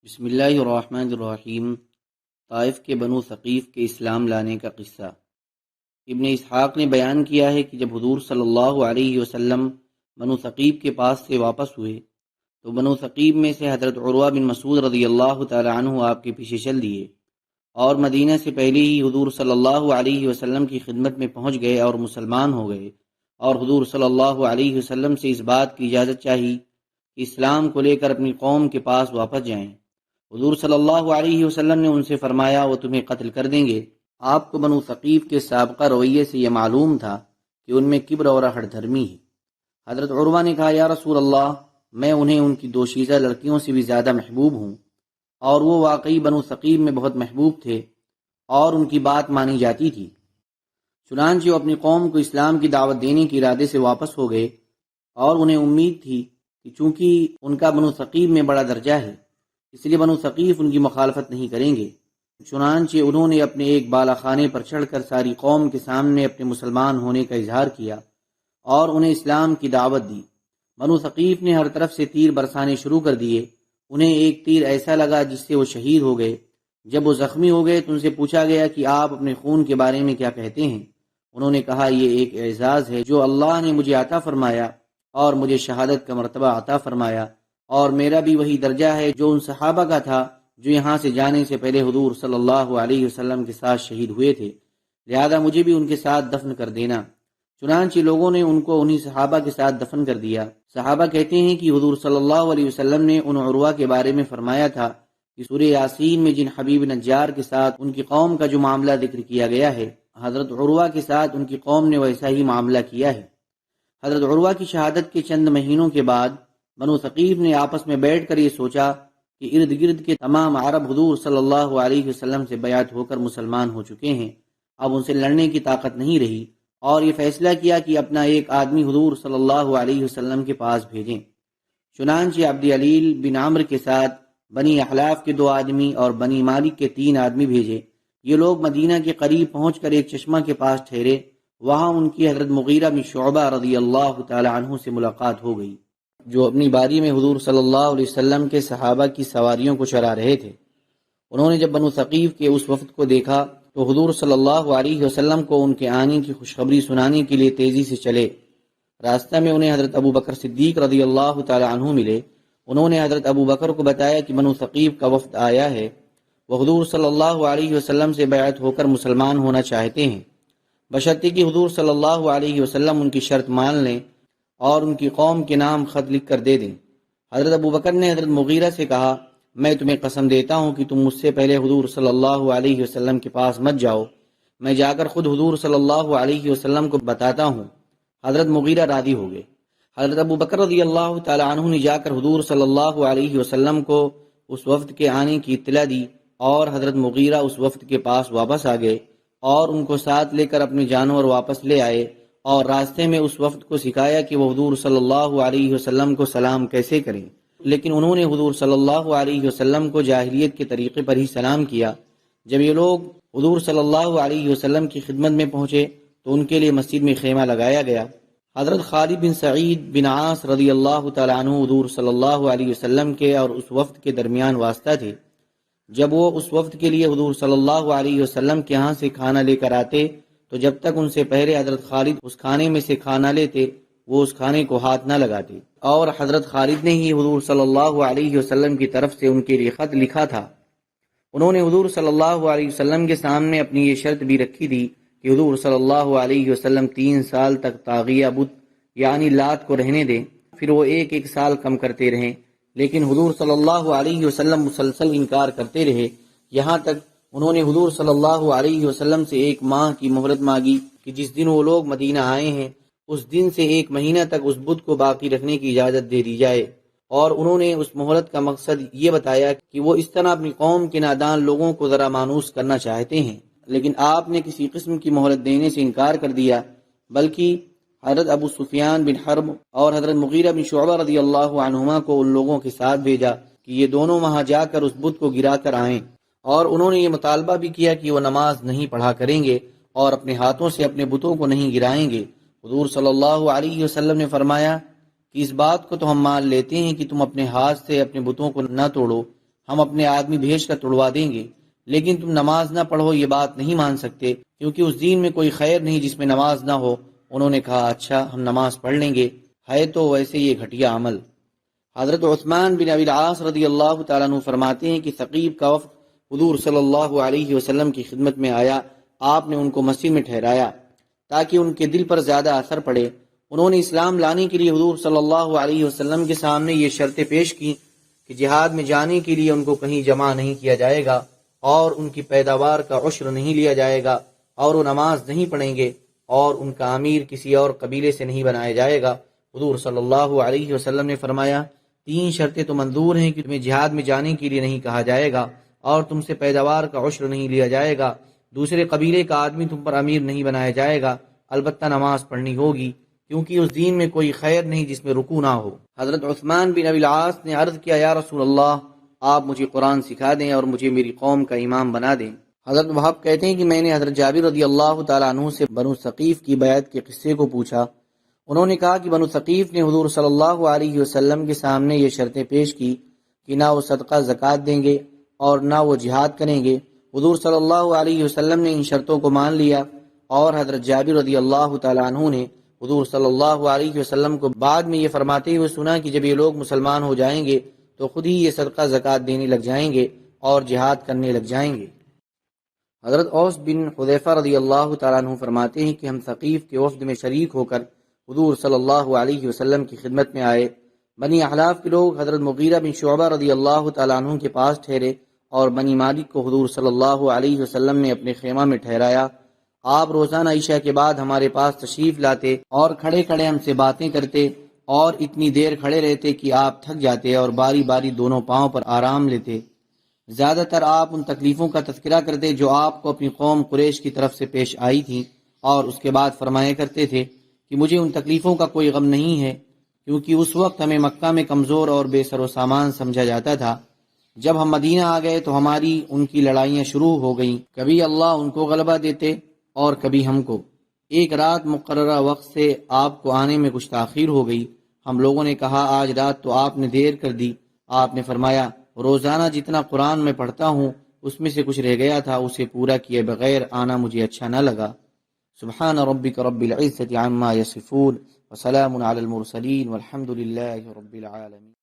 بسم اللہ الرحمن الرحیم۔ طائف کے بنو ثقیف کے اسلام لانے کا قصہ۔ ابن اسحاق نے بیان کیا ہے کہ جب حضور صلی اللہ علیہ وسلم بنو ثقیف کے پاس سے واپس ہوئے تو بنو ثقیف میں سے حضرت عروہ بن مسعود رضی اللہ تعالی عنہ آپ کے پیچھے چل دیے اور مدینہ سے پہلے ہی حضور صلی اللہ علیہ وسلم کی خدمت میں پہنچ گئے اور مسلمان ہو گئے، اور حضور صلی اللہ علیہ وسلم سے اس بات کی اجازت چاہی کہ اسلام کو لے کر اپنی قوم کے پاس واپس جائیں۔ حضور صلی اللہ علیہ وسلم نے ان سے فرمایا وہ تمہیں قتل کر دیں گے۔ آپ کو بنو ثقیف کے سابقہ رویے سے یہ معلوم تھا کہ ان میں کبر اور ہٹ دھرمی ہے۔ حضرت عروہ نے کہا یا رسول اللہ، میں انہیں ان کی دوشیزہ لڑکیوں سے بھی زیادہ محبوب ہوں، اور وہ واقعی بنو ثقیف میں بہت محبوب تھے اور ان کی بات مانی جاتی تھی۔ چنانچہ وہ اپنی قوم کو اسلام کی دعوت دینے کے ارادے سے واپس ہو گئے، اور انہیں امید تھی کہ چونکہ ان کا بنو ثقیف میں بڑا درجہ ہے اس لیے بنو ثقیف ان کی مخالفت نہیں کریں گے۔ چنانچہ انہوں نے اپنے ایک بالا خانے پر چڑھ کر ساری قوم کے سامنے اپنے مسلمان ہونے کا اظہار کیا اور انہیں اسلام کی دعوت دی۔ بنو ثقیف نے ہر طرف سے تیر برسانے شروع کر دیے۔ انہیں ایک تیر ایسا لگا جس سے وہ شہید ہو گئے۔ جب وہ زخمی ہو گئے تو ان سے پوچھا گیا کہ آپ اپنے خون کے بارے میں کیا کہتے ہیں؟ انہوں نے کہا یہ ایک اعزاز ہے جو اللہ نے مجھے عطا فرمایا اور مجھے شہادت کا مرتبہ عطا فرمایا، اور میرا بھی وہی درجہ ہے جو ان صحابہ کا تھا جو یہاں سے جانے سے پہلے حضور صلی اللہ علیہ وسلم کے ساتھ شہید ہوئے تھے، لہذا مجھے بھی ان کے ساتھ دفن کر دینا۔ چنانچہ لوگوں نے ان کو انہی صحابہ کے ساتھ دفن کر دیا۔ صحابہ کہتے ہیں کہ حضور صلی اللہ علیہ وسلم نے ان عروہ کے بارے میں فرمایا تھا کہ سورہ یاسین میں جن حبیب نجار کے ساتھ ان کی قوم کا جو معاملہ ذکر کیا گیا ہے، حضرت عروہ کے ساتھ ان کی قوم نے ویسا ہی معاملہ کیا ہے۔ حضرت عروہ کی شہادت کے چند مہینوں کے بعد بنو ثقیف نے آپس میں بیٹھ کر یہ سوچا کہ ارد گرد کے تمام عرب حضور صلی اللہ علیہ وسلم سے بیعت ہو کر مسلمان ہو چکے ہیں، اب ان سے لڑنے کی طاقت نہیں رہی، اور یہ فیصلہ کیا کہ اپنا ایک آدمی حضور صلی اللہ علیہ وسلم کے پاس بھیجیں۔ چنانچہ عبد علیل بن عمرو کے ساتھ بنی احلاف کے 2 آدمی اور بنی مالک کے 3 آدمی بھیجے۔ یہ لوگ مدینہ کے قریب پہنچ کر ایک چشمہ کے پاس ٹھہرے۔ وہاں ان کی حضرت مغیرہ بن شعبہ رضی اللہ تعالی عنہ سے ملاقات ہو گئی، جو اپنی باری میں حضور صلی اللہ علیہ وسلم کے صحابہ کی سواریوں کو چرا رہے تھے۔ انہوں نے جب بنو ثقیف کے اس وفد کو دیکھا تو حضور صلی اللہ علیہ وسلم کو ان کے آنے کی خوشخبری سنانے کے لیے تیزی سے چلے۔ راستہ میں انہیں حضرت ابو بکر صدیق رضی اللہ تعالی عنہ ملے۔ انہوں نے حضرت ابو بکر کو بتایا کہ بنو ثقیف کا وفد آیا ہے، وہ حضور صلی اللہ علیہ وسلم سے بیعت ہو کر مسلمان ہونا چاہتے ہیں، بشرطے کہ حضور صلی اللہ علیہ وسلم ان کی شرط مان لیں اور ان کی قوم کے نام خط لکھ کر دے دیں۔ حضرت ابو بکر نے حضرت مغیرہ سے کہا میں تمہیں قسم دیتا ہوں کہ تم مجھ سے پہلے حضور صلی اللہ علیہ وسلم کے پاس مت جاؤ، میں جا کر خود حضور صلی اللہ علیہ وسلم کو بتاتا ہوں۔ حضرت مغیرہ راضی ہو گئے۔ حضرت ابو بکر رضی اللہ تعالی عنہ نے جا کر حضور صلی اللہ علیہ وسلم کو اس وفد کے آنے کی اطلاع دی، اور حضرت مغیرہ اس وفد کے پاس واپس آ گئے اور ان کو ساتھ لے کر اپنے جانور واپس لے آئے، اور راستے میں اس وفد کو سکھایا کہ وہ حضور صلی اللہ علیہ وسلم کو سلام کیسے کریں، لیکن انہوں نے حضور صلی اللہ علیہ وسلم کو جاہلیت کے طریقے پر ہی سلام کیا۔ جب یہ لوگ حضور صلی اللہ علیہ وسلم کی خدمت میں پہنچے تو ان کے لیے مسجد میں خیمہ لگایا گیا۔ حضرت خالد بن سعید بن عاص رضی اللہ تعالی عنہ حضور صلی اللہ علیہ وسلم کے اور اس وفد کے درمیان واسطہ تھے۔ جب وہ اس وفد کے لیے حضور صلی اللہ علیہ وسلم کے ہاں سے کھانا لے کر آتے تو جب تک ان سے پہلے حضرت خالد اس کھانے میں سے کھانا لیتے وہ اس کھانے کو ہاتھ نہ لگاتے، اور حضرت خالد نے ہی حضور صلی اللہ علیہ وسلم کی طرف سے ان کے لیے خط لکھا تھا۔ انہوں نے حضور صلی اللہ علیہ وسلم کے سامنے اپنی یہ شرط بھی رکھی تھی کہ حضور صلی اللہ علیہ وسلم 3 سال تک طاغیہ بت یعنی لات کو رہنے دیں، پھر وہ ایک سال کم کرتے رہیں، لیکن حضور صلی اللہ علیہ وسلم مسلسل انکار کرتے رہے، یہاں تک انہوں نے حضور صلی اللہ علیہ وسلم سے 1 ماہ کی مہلت مانگی کہ جس دن وہ لوگ مدینہ آئے ہیں اس دن سے 1 مہینہ تک اس بت کو باقی رکھنے کی اجازت دے دی جائے، اور انہوں نے اس مہلت کا مقصد یہ بتایا کہ وہ اس طرح اپنی قوم کے نادان لوگوں کو ذرا مانوس کرنا چاہتے ہیں، لیکن آپ نے کسی قسم کی مہلت دینے سے انکار کر دیا، بلکہ حضرت ابو سفیان بن حرب اور حضرت مغیرہ بن شعبہ رضی اللہ عنہما کو ان لوگوں کے ساتھ بھیجا کہ یہ دونوں وہاں جا کر اس بت کو گرا کر آئیں، اور انہوں نے یہ مطالبہ بھی کیا کہ وہ نماز نہیں پڑھا کریں گے اور اپنے ہاتھوں سے اپنے بتوں کو نہیں گرائیں گے۔ حضور صلی اللہ علیہ وسلم نے فرمایا کہ اس بات کو تو ہم مان لیتے ہیں کہ تم اپنے ہاتھ سے اپنے بتوں کو نہ توڑو، ہم اپنے آدمی بھیج کر تڑوا دیں گے، لیکن تم نماز نہ پڑھو یہ بات نہیں مان سکتے، کیونکہ اس دین میں کوئی خیر نہیں جس میں نماز نہ ہو۔ انہوں نے کہا اچھا ہم نماز پڑھ لیں گے، ہے تو ویسے یہ گھٹیا عمل۔ حضرت عثمان بن ابی العاص رضی اللہ تعالیٰ عنہ فرماتے ہیں کہ ثقیف کا وفد حضور صلی اللہ علیہ وسلم کی خدمت میں آیا، آپ نے ان کو مسجد میں ٹھہرایا تاکہ ان کے دل پر زیادہ اثر پڑے۔ انہوں نے اسلام لانے کے لیے حضور صلی اللہ علیہ وسلم کے سامنے یہ شرطیں پیش کی کہ جہاد میں جانے کے لیے ان کو کہیں جمع نہیں کیا جائے گا، اور ان کی پیداوار کا عشر نہیں لیا جائے گا، اور وہ نماز نہیں پڑھیں گے، اور ان کا امیر کسی اور قبیلے سے نہیں بنایا جائے گا۔ حضور صلی اللہ علیہ وسلم نے فرمایا 3 شرطیں تو منظور ہیں کہ تمہیں جہاد میں جانے کے لیے نہیں کہا جائے گا، اور تم سے پیداوار کا عشر نہیں لیا جائے گا، دوسرے قبیلے کا آدمی تم پر امیر نہیں بنایا جائے گا، البتہ نماز پڑھنی ہوگی، کیونکہ اس دین میں کوئی خیر نہیں جس میں رکوع نہ ہو۔ حضرت عثمان بن ابی العاص نے عرض کیا یا رسول اللہ، آپ مجھے قرآن سکھا دیں اور مجھے میری قوم کا امام بنا دیں۔ حضرت وہب کہتے ہیں کہ میں نے حضرت جابر رضی اللہ تعالیٰ عنہ سے بنو ثقیف کی بیعت کے قصے کو پوچھا۔ انہوں نے کہا کہ بنو ثقیف نے حضور صلی اللہ علیہ وسلم کے سامنے یہ شرطیں پیش کی کہ نہ وہ صدقہ زکوٰۃ دیں گے اور نہ وہ جہاد کریں گے۔ حضور صلی اللہ علیہ وسلم نے ان شرطوں کو مان لیا، اور حضرت جابر رضی اللہ تعالیٰ عنہ نے حضور صلی اللہ علیہ وسلم کو بعد میں یہ فرماتے ہوئے سنا کہ جب یہ لوگ مسلمان ہو جائیں گے تو خود ہی یہ صدقہ زکوٰۃ دینے لگ جائیں گے اور جہاد کرنے لگ جائیں گے۔ حضرت اوس بن حذیفہ رضی اللہ تعالیٰ عنہ فرماتے ہیں کہ ہم ثقیف کے وفد میں شریک ہو کر حضور صلی اللہ علیہ وسلم کی خدمت میں آئے۔ بنی احلاف کے لوگ حضرت مغیرہ بن شعبہ رضی اللہ تعالیٰ عنہ کے پاس ٹھہرے، اور بنی مالک کو حضور صلی اللہ علیہ وسلم نے اپنے خیمہ میں ٹھہرایا۔ آپ روزانہ عشاء کے بعد ہمارے پاس تشریف لاتے اور کھڑے کھڑے ہم سے باتیں کرتے، اور اتنی دیر کھڑے رہتے کہ آپ تھک جاتے اور باری باری دونوں پاؤں پر آرام لیتے۔ زیادہ تر آپ ان تکلیفوں کا تذکرہ کرتے جو آپ کو اپنی قوم قریش کی طرف سے پیش آئی تھیں، اور اس کے بعد فرمایا کرتے تھے کہ مجھے ان تکلیفوں کا کوئی غم نہیں ہے، کیونکہ اس وقت ہمیں مکہ میں کمزور اور بے سر و سامان سمجھا جاتا تھا۔ جب ہم مدینہ آ گئے تو ہماری ان کی لڑائیاں شروع ہو گئیں، کبھی اللہ ان کو غلبہ دیتے اور کبھی ہم کو۔ ایک رات مقررہ وقت سے آپ کو آنے میں کچھ تاخیر ہو گئی۔ ہم لوگوں نے کہا آج رات تو آپ نے دیر کر دی۔ آپ نے فرمایا روزانہ جتنا قرآن میں پڑھتا ہوں اس میں سے کچھ رہ گیا تھا، اسے پورا کیے بغیر آنا مجھے اچھا نہ لگا۔ سبحان ربک رب العزة عما یصفون وسلام علی المرسلین والحمد للہ رب العالمین۔